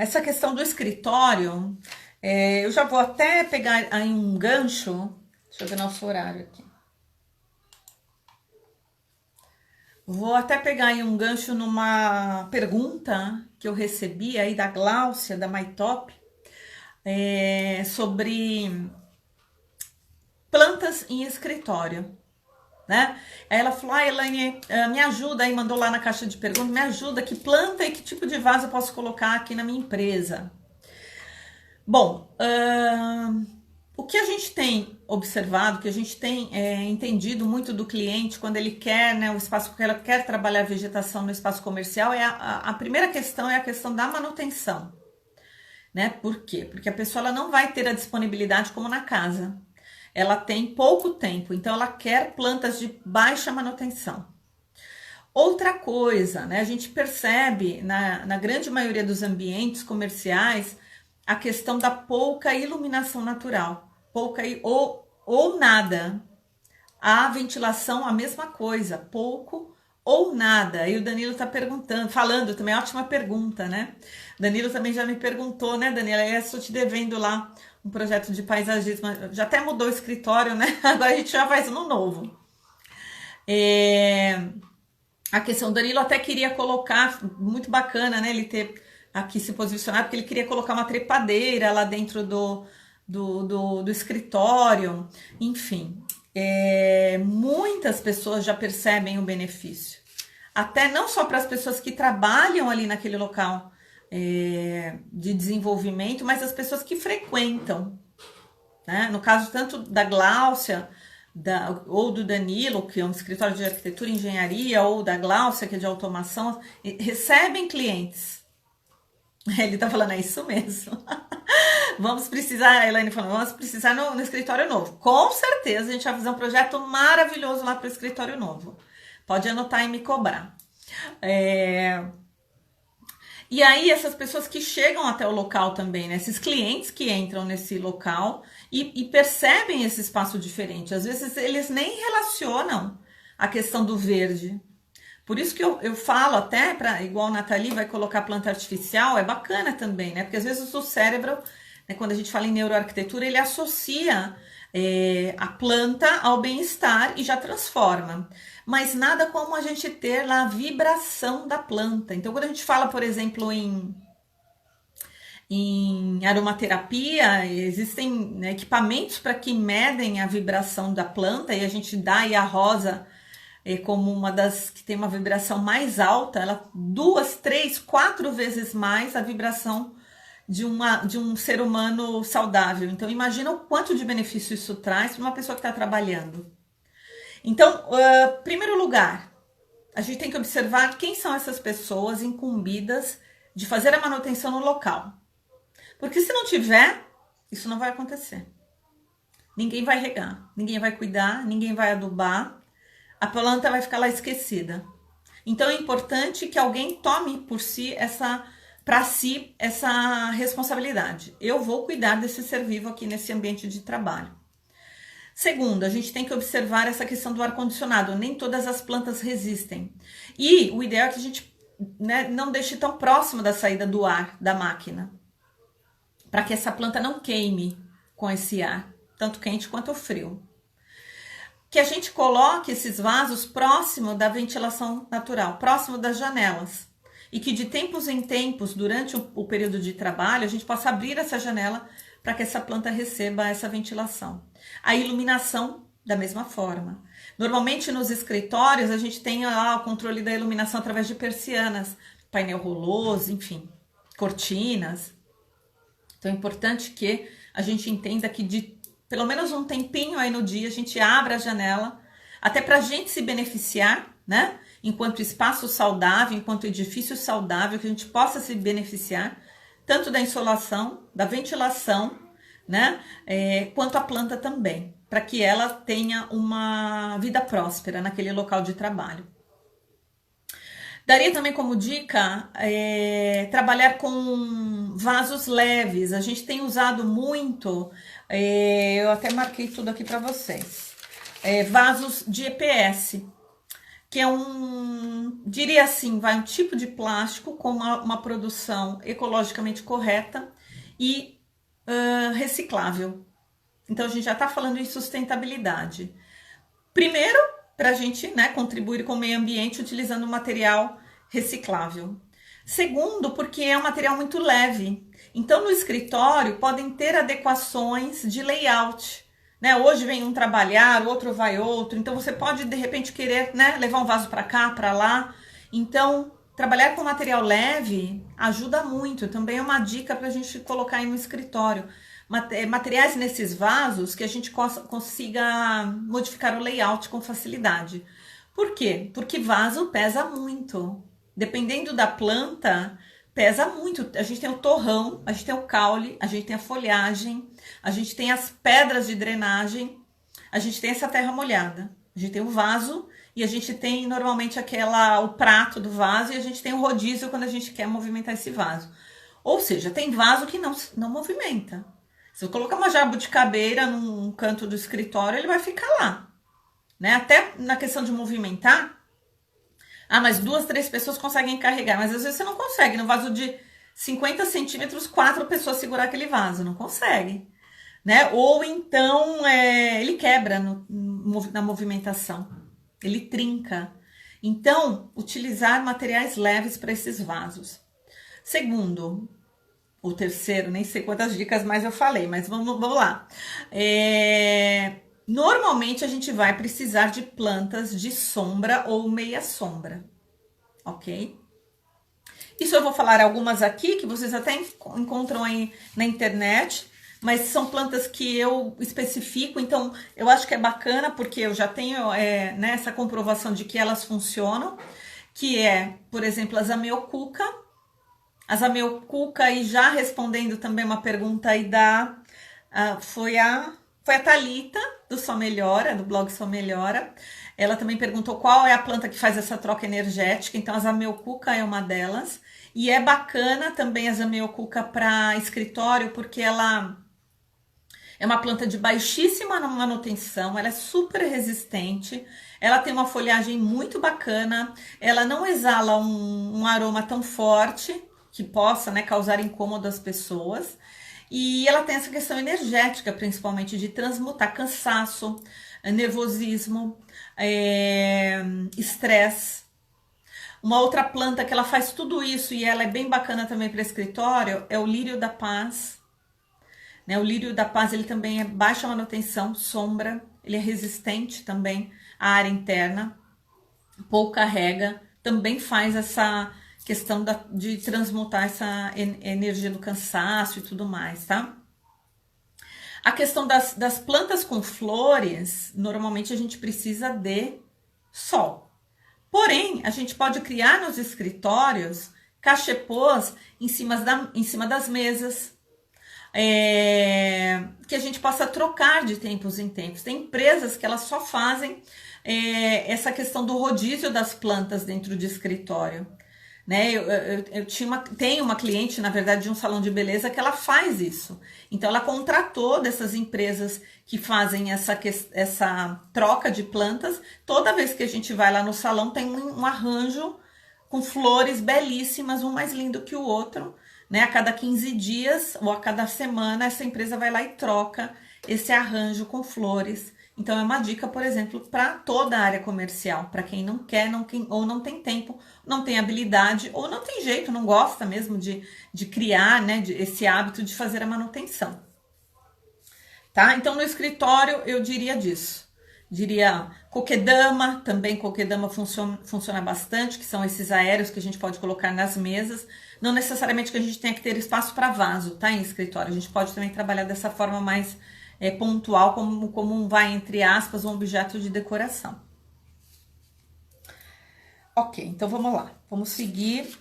S1: Essa questão do escritório, eu já vou até pegar aí um gancho. Deixa eu ver nosso horário aqui. Vou até pegar aí um gancho numa pergunta que eu recebi aí da Gláucia, da MyTop, sobre plantas em escritório, né? Aí ela falou, Elaine, me ajuda, aí mandou lá na caixa de perguntas, me ajuda, que planta e que tipo de vaso eu posso colocar aqui na minha empresa? Bom, o que a gente tem observado, que a gente tem entendido muito do cliente quando ele quer, né, o espaço, porque ela quer trabalhar a vegetação no espaço comercial, a primeira questão é a questão da manutenção, né? Por quê? Porque a pessoa ela não vai ter a disponibilidade como na casa. Ela tem pouco tempo, então ela quer plantas de baixa manutenção. Outra coisa, né? A gente percebe na grande maioria dos ambientes comerciais a questão da pouca iluminação natural, pouca ou nada. A ventilação, a mesma coisa, pouco ou nada. E o Danilo tá falando também, ótima pergunta, né? Danilo também já me perguntou, né, Daniela? Eu estou te devendo lá um projeto de paisagismo, já até mudou o escritório, né? Agora a gente já faz um novo. A questão, o Danilo até queria colocar, muito bacana, né? Ele ter aqui se posicionado, porque ele queria colocar uma trepadeira lá dentro do escritório, enfim. Muitas pessoas já percebem o benefício, até não só para as pessoas que trabalham ali naquele local de desenvolvimento, mas as pessoas que frequentam, né? No caso tanto da Gláucia ou do Danilo, que é um escritório de arquitetura e engenharia, ou da Gláucia, que é de automação, recebem clientes. Ele tá falando, é isso mesmo. Vamos precisar, a Elaine falou, vamos precisar no escritório novo. Com certeza a gente vai fazer um projeto maravilhoso lá para o escritório novo. Pode anotar e me cobrar. E aí essas pessoas que chegam até o local também, né? Esses clientes que entram nesse local e percebem esse espaço diferente. Às vezes eles nem relacionam a questão do verde. Por isso que eu falo até, igual a Nathalie vai colocar planta artificial, é bacana também, né? Porque às vezes o cérebro, né, quando a gente fala em neuroarquitetura, ele associa a planta ao bem-estar e já transforma. Mas nada como a gente ter lá a vibração da planta. Então, quando a gente fala, por exemplo, em aromaterapia, existem, né, equipamentos para que medem a vibração da planta, e a gente dá aí a rosa como uma das que tem uma vibração mais alta, ela 2, 3, 4 vezes mais a vibração de um ser humano saudável. Então, imagina o quanto de benefício isso traz para uma pessoa que está trabalhando. Então, primeiro lugar, a gente tem que observar quem são essas pessoas incumbidas de fazer a manutenção no local. Porque se não tiver, isso não vai acontecer. Ninguém vai regar, ninguém vai cuidar, ninguém vai adubar, a planta vai ficar lá esquecida. Então é importante que alguém tome por si essa responsabilidade. Eu vou cuidar desse ser vivo aqui nesse ambiente de trabalho. Segundo, a gente tem que observar essa questão do ar-condicionado. Nem todas as plantas resistem. E o ideal é que a gente, né, não deixe tão próximo da saída do ar da máquina, para que essa planta não queime com esse ar, tanto quente quanto frio. Que a gente coloque esses vasos próximo da ventilação natural, próximo das janelas. E que de tempos em tempos, durante o período de trabalho, a gente possa abrir essa janela para que essa planta receba essa ventilação. A iluminação, da mesma forma. Normalmente nos escritórios a gente tem o controle da iluminação através de persianas, painel roloso, enfim, cortinas. Então é importante que a gente entenda que de pelo menos um tempinho aí no dia a gente abra a janela, até para a gente se beneficiar, né? Enquanto espaço saudável, enquanto edifício saudável, que a gente possa se beneficiar tanto da insolação, da ventilação, né? Quanto a planta também, para que ela tenha uma vida próspera naquele local de trabalho. Daria também como dica trabalhar com vasos leves. A gente tem usado muito, eu até marquei tudo aqui para vocês, vasos de EPS, que é diria assim, um tipo de plástico com uma produção ecologicamente correta e reciclável. Então a gente já está falando em sustentabilidade. Primeiro, para a gente, né, contribuir com o meio ambiente utilizando material reciclável. Segundo, porque é um material muito leve. Então no escritório podem ter adequações de layout. Né? Hoje vem um trabalhar, outro vai outro. Então você pode de repente querer, né, levar um vaso para cá, para lá. Então trabalhar com material leve ajuda muito. Também é uma dica para a gente colocar aí no escritório. Materiais nesses vasos que a gente consiga modificar o layout com facilidade. Por quê? Porque vaso pesa muito. Dependendo da planta, pesa muito. A gente tem o torrão, a gente tem o caule, a gente tem a folhagem, a gente tem as pedras de drenagem, a gente tem essa terra molhada, a gente tem o vaso e a gente tem normalmente o prato do vaso e a gente tem o rodízio quando a gente quer movimentar esse vaso. Ou seja, tem vaso que não movimenta. Se eu colocar uma jabuticabeira num canto do escritório, ele vai ficar lá, né? Até na questão de movimentar, mas 2, 3 pessoas conseguem carregar, mas às vezes você não consegue. No vaso de 50 centímetros, 4 pessoas segurar aquele vaso, não consegue, né? Ou então ele quebra na movimentação, ele trinca. Então, utilizar materiais leves para esses vasos. Segundo, o terceiro, nem sei quantas dicas mais eu falei, mas vamos lá. Normalmente a gente vai precisar de plantas de sombra ou meia sombra, ok? Isso eu vou falar algumas aqui que vocês até encontram aí na internet, mas são plantas que eu especifico, então eu acho que é bacana porque eu já tenho né, essa comprovação de que elas funcionam, que é, por exemplo, a Zamioculca. A Zamioculca, e já respondendo também uma pergunta aí foi a Thalita, do Só Melhora, do blog Só Melhora. Ela também perguntou qual é a planta que faz essa troca energética, então a Zamioculca é uma delas. E é bacana também a Zamioculca para escritório, porque ela é uma planta de baixíssima manutenção, ela é super resistente, ela tem uma folhagem muito bacana, ela não exala um aroma tão forte, que possa, né, causar incômodo às pessoas. E ela tem essa questão energética, principalmente de transmutar cansaço, nervosismo, estresse. Uma outra planta que ela faz tudo isso e ela é bem bacana também para escritório é o lírio da paz. Né? O lírio da paz, ele também é baixa manutenção, sombra, ele é resistente também à área interna, pouca rega, também faz essa questão de transmutar essa energia do cansaço e tudo mais, tá? A questão das plantas com flores, normalmente a gente precisa de sol. Porém, a gente pode criar nos escritórios cachepôs em cima das mesas, que a gente possa trocar de tempos em tempos. Tem empresas que elas só fazem essa questão do rodízio das plantas dentro de escritório. Né? Eu tenho uma cliente, na verdade, de um salão de beleza que ela faz isso. Então, ela contratou dessas empresas que fazem essa troca de plantas. Toda vez que a gente vai lá no salão, tem um arranjo com flores belíssimas, um mais lindo que o outro. Né? A cada 15 dias ou a cada semana, essa empresa vai lá e troca esse arranjo com flores. Então, é uma dica, por exemplo, para toda a área comercial, para quem não quer, ou não tem tempo, não tem habilidade, ou não tem jeito, não gosta mesmo de criar, né, esse hábito de fazer a manutenção. Tá? Então, no escritório, eu diria disso. Diria coquedama, também coquedama funciona bastante, que são esses aéreos que a gente pode colocar nas mesas. Não necessariamente que a gente tenha que ter espaço para vaso, tá? Em escritório. A gente pode também trabalhar dessa forma mais pontual, como vai, entre aspas, um objeto de decoração. Ok, então vamos lá. Vamos seguir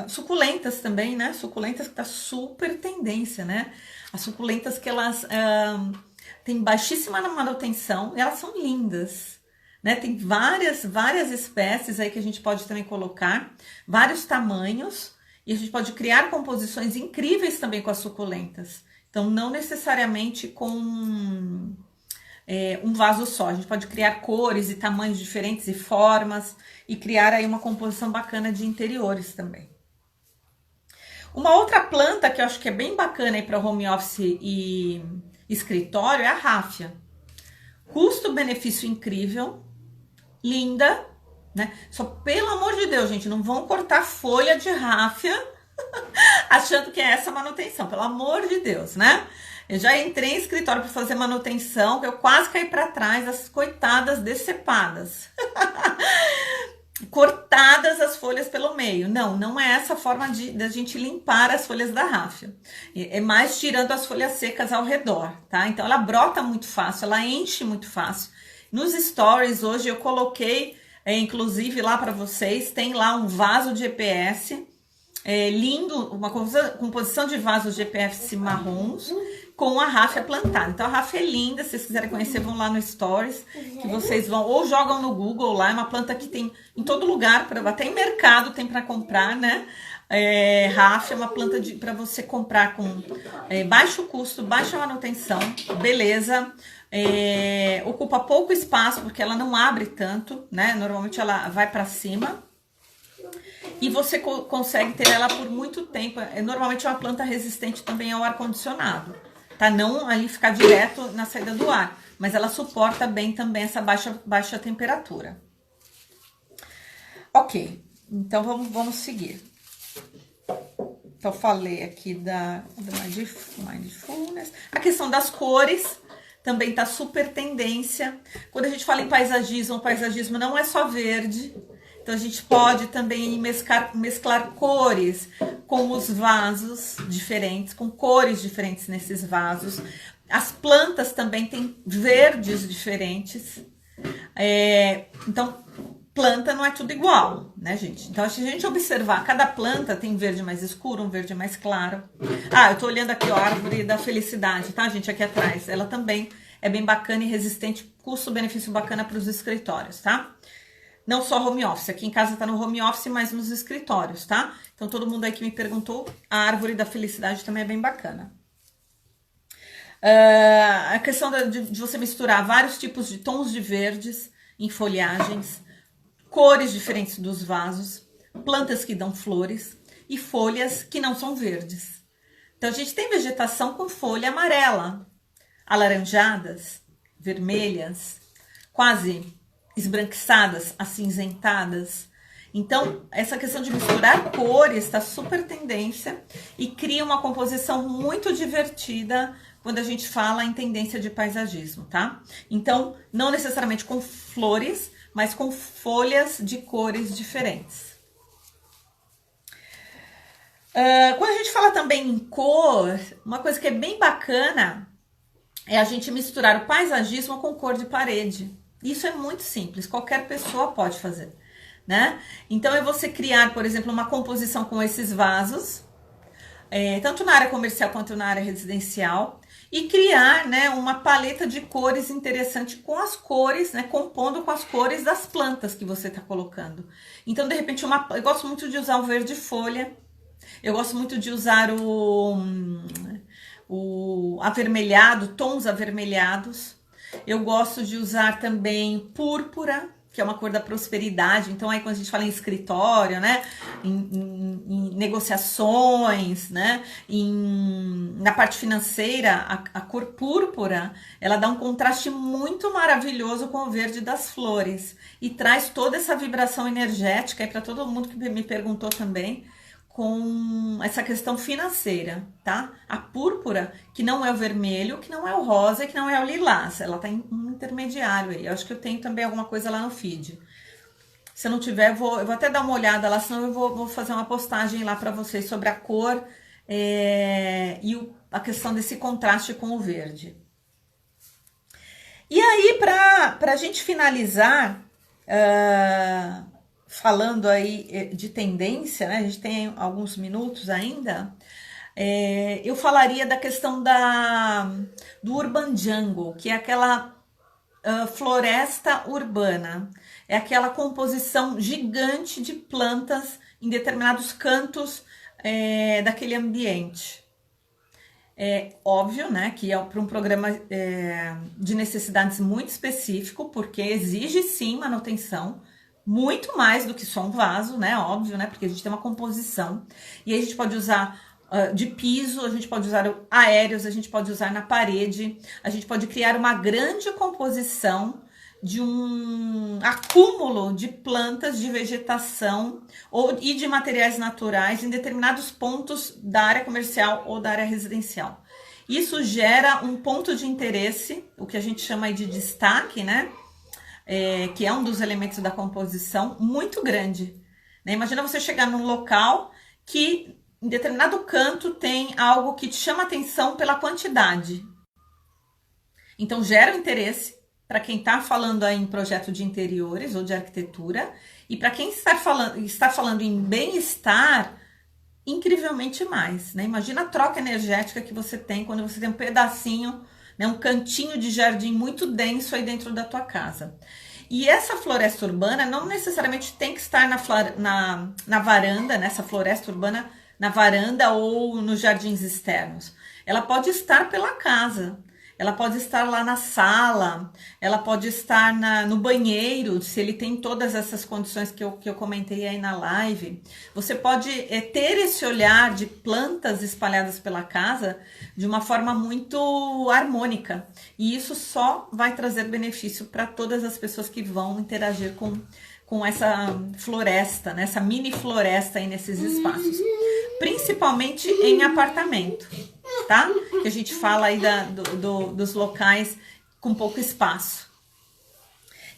S1: Suculentas também, né? Suculentas que tá super tendência, né? As suculentas que elas têm baixíssima manutenção, e elas são lindas, né? Tem várias espécies aí que a gente pode também colocar, vários tamanhos, e a gente pode criar composições incríveis também com as suculentas. Então, não necessariamente com um vaso só. A gente pode criar cores e tamanhos diferentes e formas e criar aí uma composição bacana de interiores também. Uma outra planta que eu acho que é bem bacana aí para home office e escritório é a ráfia. Custo-benefício incrível, linda, né? Só pelo amor de Deus, gente, não vão cortar folha de ráfia achando que é essa manutenção, pelo amor de Deus, né? Eu já entrei em escritório para fazer manutenção, que eu quase caí para trás, as coitadas decepadas. Cortadas as folhas pelo meio. Não é essa a forma da gente limpar as folhas da ráfia. É mais tirando as folhas secas ao redor, tá? Então ela brota muito fácil, ela enche muito fácil. Nos stories hoje eu coloquei, inclusive lá para vocês, tem lá um vaso de EPS, lindo, uma composição de vasos de EPS marrons, com a ráfia plantada. Então a ráfia é linda, se vocês quiserem conhecer, vão lá no Stories, que vocês vão, ou jogam no Google lá, é uma planta que tem em todo lugar, até em mercado tem para comprar, né? Ráfia é uma planta para você comprar com baixo custo, baixa manutenção, beleza. Ocupa pouco espaço, porque ela não abre tanto, né? Normalmente ela vai para cima. E você consegue ter ela por muito tempo. Normalmente é uma planta resistente também ao ar-condicionado, tá? Não ali ficar direto na saída do ar, mas ela suporta bem também essa baixa temperatura. Ok, então vamos seguir. Então falei aqui da Mindfulness. A questão das cores também tá super tendência. Quando a gente fala em paisagismo, o paisagismo não é só verde. Então a gente pode também mesclar cores com os vasos diferentes, com cores diferentes nesses vasos. As plantas também têm verdes diferentes. Então, planta não é tudo igual, né, gente? Então, se a gente observar, cada planta tem verde mais escuro, um verde mais claro. Eu tô olhando aqui, ó, a árvore da felicidade, tá, gente, aqui atrás. Ela também é bem bacana e resistente, custo-benefício bacana para os escritórios, tá? Não só home office, aqui em casa tá no home office, mas nos escritórios, tá? Então, todo mundo aí que me perguntou, a árvore da felicidade também é bem bacana. A questão de você misturar vários tipos de tons de verdes em folhagens, cores diferentes dos vasos, plantas que dão flores e folhas que não são verdes. Então, a gente tem vegetação com folha amarela, alaranjadas, vermelhas, quase esbranquiçadas, acinzentadas. Então, essa questão de misturar cores está super tendência e cria uma composição muito divertida quando a gente fala em tendência de paisagismo, tá? Então, não necessariamente com flores, mas com folhas de cores diferentes. Quando a gente fala também em cor, uma coisa que é bem bacana é a gente misturar o paisagismo com cor de parede. Isso é muito simples, qualquer pessoa pode fazer, né? Então, é você criar, por exemplo, uma composição com esses vasos, tanto na área comercial quanto na área residencial, e criar, né, uma paleta de cores interessante com as cores, né, compondo com as cores das plantas que você está colocando. Então, de repente, eu gosto muito de usar o verde folha, eu gosto muito de usar o avermelhado, tons avermelhados. Eu gosto de usar também púrpura, que é uma cor da prosperidade. Então, aí quando a gente fala em escritório, né, em negociações, né, na parte financeira, a cor púrpura, ela dá um contraste muito maravilhoso com o verde das flores e traz toda essa vibração energética aí para todo mundo que me perguntou também, com essa questão financeira, tá? A púrpura, que não é o vermelho, que não é o rosa, que não é o lilás, ela tá em um intermediário aí. Eu acho que eu tenho também alguma coisa lá no feed. Se eu não tiver, eu vou até dar uma olhada lá, senão eu vou fazer uma postagem lá para vocês sobre a cor e a questão desse contraste com o verde. E aí, para a gente finalizar, falando aí de tendência, né? A gente tem alguns minutos ainda. Eu falaria da questão do Urban Jungle, que é aquela floresta urbana. É aquela composição gigante de plantas em determinados cantos daquele ambiente. É óbvio, né, que é para um programa de necessidades muito específico, porque exige sim manutenção, muito mais do que só um vaso, né, óbvio, né, porque a gente tem uma composição. E aí a gente pode usar de piso, a gente pode usar aéreos, a gente pode usar na parede, a gente pode criar uma grande composição de um acúmulo de plantas, de vegetação e de materiais naturais em determinados pontos da área comercial ou da área residencial. Isso gera um ponto de interesse, o que a gente chama aí de destaque, né? Que é um dos elementos da composição, muito grande. Né? Imagina você chegar num local que em determinado canto tem algo que te chama atenção pela quantidade. Então gera um interesse para quem está falando aí em projeto de interiores ou de arquitetura, e para quem está falando em bem-estar, incrivelmente mais, né? Imagina a troca energética que você tem quando você tem um pedacinho, né, um cantinho de jardim muito denso aí dentro da tua casa. E essa floresta urbana não necessariamente tem que estar na varanda, nessa floresta urbana, na varanda ou nos jardins externos. Ela pode estar pela casa. Ela pode estar lá na sala, ela pode estar no banheiro, se ele tem todas essas condições que eu comentei aí na live. Você pode ter esse olhar de plantas espalhadas pela casa de uma forma muito harmônica. E isso só vai trazer benefício para todas as pessoas que vão interagir com essa floresta, né? Essa mini floresta aí nesses espaços. Principalmente em apartamento, tá? Que a gente fala aí dos locais com pouco espaço.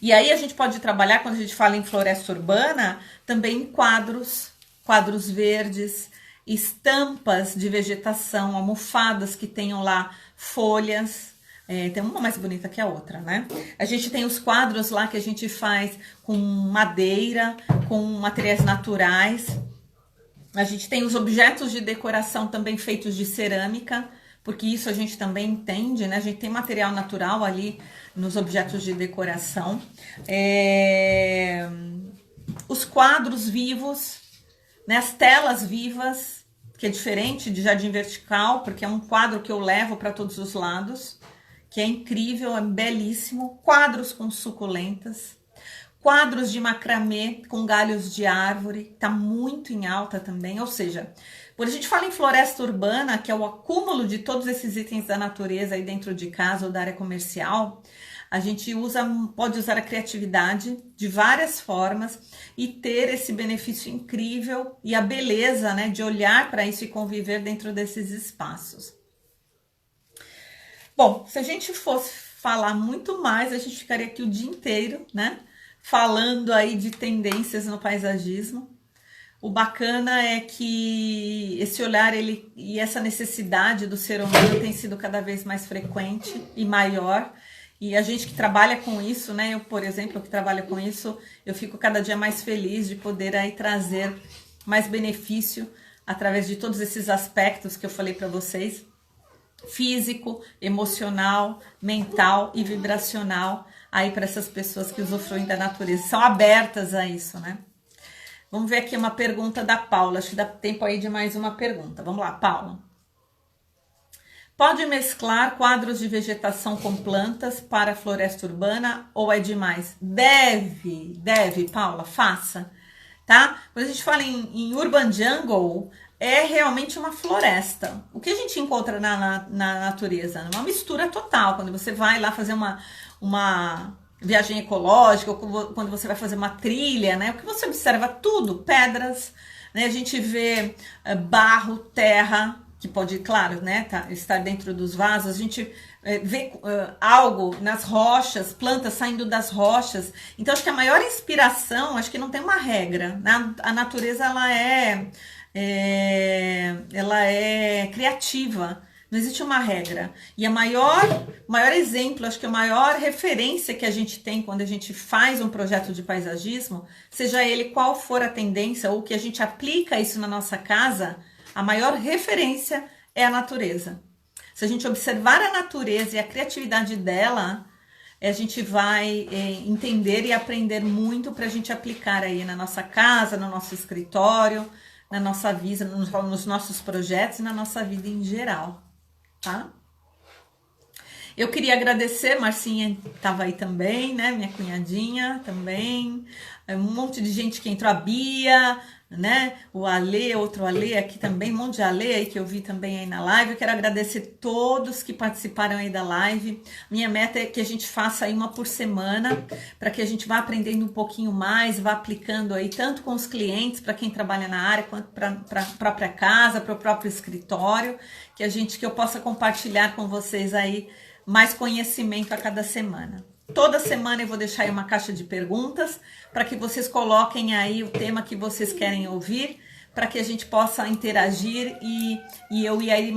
S1: E aí a gente pode trabalhar, quando a gente fala em floresta urbana, também em quadros verdes, estampas de vegetação, almofadas que tenham lá folhas. Tem uma mais bonita que a outra, né? A gente tem os quadros lá que a gente faz com madeira, com materiais naturais. A gente tem os objetos de decoração também feitos de cerâmica, porque isso a gente também entende, né? A gente tem material natural ali nos objetos de decoração. Os quadros vivos, né? As telas vivas, que é diferente de jardim vertical, porque é um quadro que eu levo para todos os lados, que é incrível, é belíssimo. Quadros com suculentas. Quadros de macramê com galhos de árvore, tá muito em alta também. Ou seja, quando a gente fala em floresta urbana, que é o acúmulo de todos esses itens da natureza aí dentro de casa ou da área comercial, a gente pode usar a criatividade de várias formas e ter esse benefício incrível e a beleza, né, de olhar para isso e conviver dentro desses espaços. Bom, se a gente fosse falar muito mais, a gente ficaria aqui o dia inteiro, né? Falando aí de tendências no paisagismo. O bacana é que esse olhar e essa necessidade do ser humano tem sido cada vez mais frequente e maior. E a gente que trabalha com isso, né? Eu, por exemplo, que trabalho com isso, eu fico cada dia mais feliz de poder aí trazer mais benefício através de todos esses aspectos que eu falei para vocês. Físico, emocional, mental e vibracional aí para essas pessoas que usufruem da natureza, são abertas a isso, né? Vamos ver aqui uma pergunta da Paula, acho que dá tempo aí de mais uma pergunta. Vamos lá, Paula. Pode mesclar quadros de vegetação com plantas para a floresta urbana ou é demais? Deve, Paula, faça, tá? Quando a gente fala em Urban Jungle, é realmente uma floresta. O que a gente encontra na natureza? Uma mistura total. Quando você vai lá fazer uma viagem ecológica, ou quando você vai fazer uma trilha, né? O que você observa? Tudo, pedras, né? A gente vê barro, terra, que pode, claro, né, estar dentro dos vasos. A gente vê algo nas rochas, plantas saindo das rochas. Então, acho que a maior inspiração, acho que não tem uma regra, né? A natureza, ela é criativa, Não existe uma regra. E a maior exemplo, acho que a maior referência que a gente tem quando a gente faz um projeto de paisagismo, seja ele qual for a tendência ou que a gente aplica isso na nossa casa, a maior referência é a natureza. Se a gente observar a natureza e a criatividade dela, a gente vai entender e aprender muito para a gente aplicar aí na nossa casa, no nosso escritório, na nossa vida, nos nossos projetos e na nossa vida em geral. Tá? Eu queria agradecer, Marcinha estava aí também, né? Minha cunhadinha também, um monte de gente que entrou, a Bia, né? O Ale, outro Ale aqui também, um monte de Ale aí que eu vi também aí na live. Eu quero agradecer todos que participaram aí da live. Minha meta é que a gente faça aí uma por semana, para que a gente vá aprendendo um pouquinho mais, vá aplicando aí tanto com os clientes, para quem trabalha na área, quanto para a própria casa, para o próprio escritório, que eu possa compartilhar com vocês aí mais conhecimento a cada semana. Toda semana eu vou deixar aí uma caixa de perguntas para que vocês coloquem aí o tema que vocês querem ouvir, para que a gente possa interagir e eu ir aí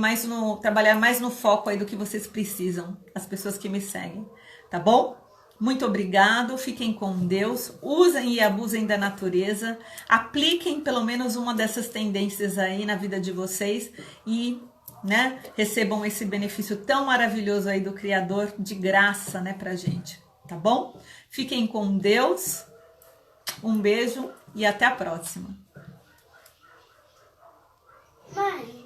S1: trabalhar mais no foco aí do que vocês precisam, as pessoas que me seguem, tá bom? Muito obrigado, fiquem com Deus, usem e abusem da natureza, apliquem pelo menos uma dessas tendências aí na vida de vocês e recebam esse benefício tão maravilhoso aí do Criador de graça, pra gente, tá bom? Fiquem com Deus, um beijo e até a próxima.
S2: Mãe.